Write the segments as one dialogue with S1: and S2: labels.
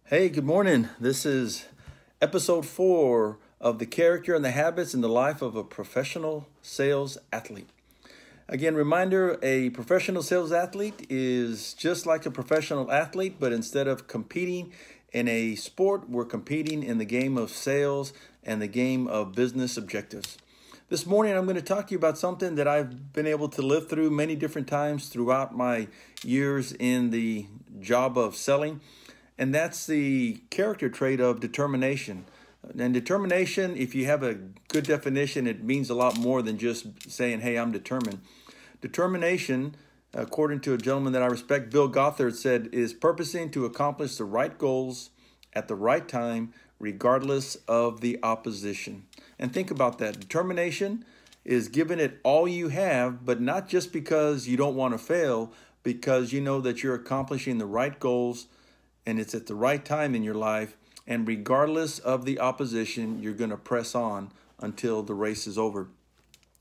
S1: Hey, good morning. This is episode 4 of the character and the habits in the life of a professional sales athlete. Again, reminder, a professional sales athlete is just like a professional athlete, but instead of competing in a sport, we're competing in the game of sales and the game of business objectives. This morning, I'm going to talk to you about something that I've been able to live through many different times throughout my years in the job of selling. And that's the character trait of determination. And determination, if you have a good definition, it means a lot more than just saying, hey, I'm determined. Determination, according to a gentleman that I respect, Bill Gothard, said, is purposing to accomplish the right goals at the right time, regardless of the opposition. And think about that. Determination is giving it all you have, but not just because you don't want to fail, because you know that you're accomplishing the right goals and it's at the right time in your life, and regardless of the opposition, you're going to press on until the race is over.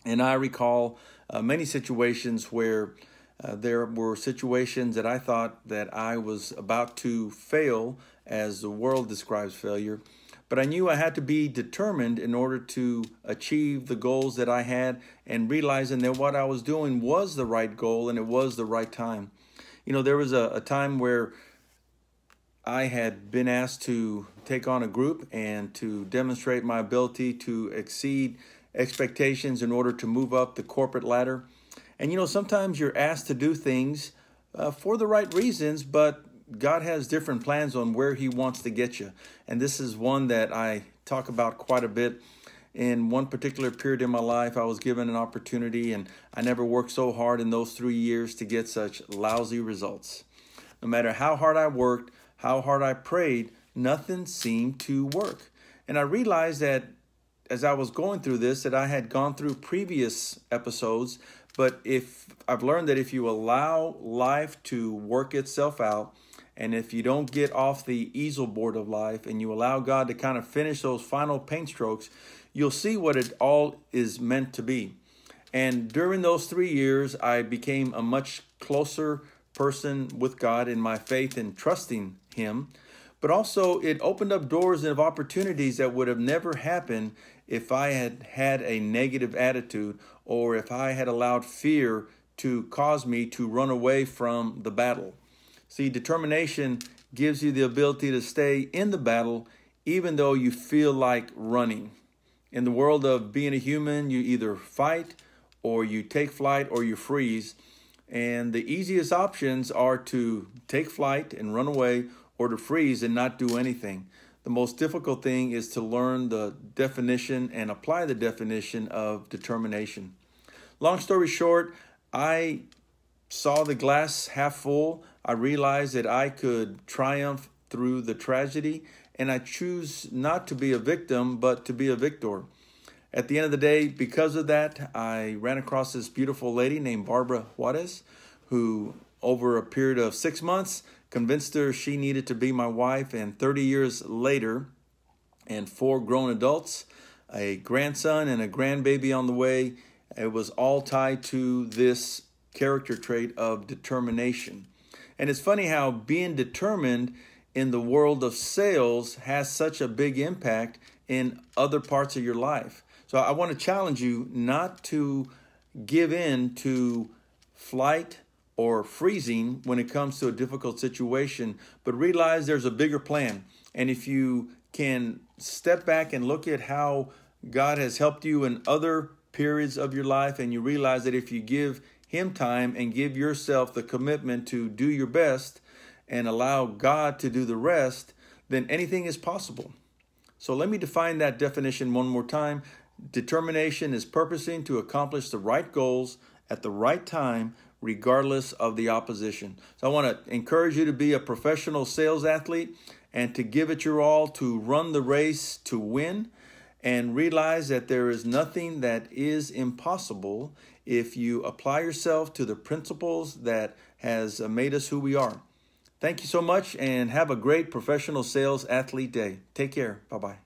S1: And I recall many situations where there were situations that I thought that I was about to fail, as the world describes failure, but I knew I had to be determined in order to achieve the goals that I had, and realizing that what I was doing was the right goal and it was the right time. You know, there was a time where I had been asked to take on a group and to demonstrate my ability to exceed expectations in order to move up the corporate ladder. And you know, sometimes you're asked to do things for the right reasons, but God has different plans on where He wants to get you. And this is one that I talk about quite a bit. In one particular period in my life, I was given an opportunity, and I never worked so hard in those 3 years to get such lousy results. No matter how hard I worked, how hard I prayed, nothing seemed to work. And I realized that as I was going through this, that I had gone through previous episodes, but if I've learned that if you allow life to work itself out, and if you don't get off the easel board of life and you allow God to kind of finish those final paint strokes, you'll see what it all is meant to be. And during those 3 years, I became a much closer person with God in my faith and trusting Him, but also it opened up doors of opportunities that would have never happened if I had had a negative attitude, or if I had allowed fear to cause me to run away from the battle. See, determination gives you the ability to stay in the battle even though you feel like running. In the world of being a human, you either fight or you take flight or you freeze. And the easiest options are to take flight and run away, or to freeze and not do anything. The most difficult thing is to learn the definition and apply the definition of determination. Long story short, I saw the glass half full. I realized that I could triumph through the tragedy, and I choose not to be a victim, but to be a victor. At the end of the day, because of that, I ran across this beautiful lady named Barbara Juarez, who over a period of 6 months convinced her she needed to be my wife. And 30 years later, and 4 grown adults, a grandson and a grandbaby on the way, it was all tied to this character trait of determination. And it's funny how being determined in the world of sales has such a big impact in other parts of your life. So I want to challenge you not to give in to flight or freezing when it comes to a difficult situation, but realize there's a bigger plan. And if you can step back and look at how God has helped you in other periods of your life, and you realize that if you give Him time and give yourself the commitment to do your best and allow God to do the rest, then anything is possible. So let me define that definition one more time. Determination is purposing to accomplish the right goals at the right time, regardless of the opposition. So I want to encourage you to be a professional sales athlete and to give it your all, to run the race to win, and realize that there is nothing that is impossible if you apply yourself to the principles that has made us who we are. Thank you so much, and have a great professional sales athlete day. Take care. Bye-bye.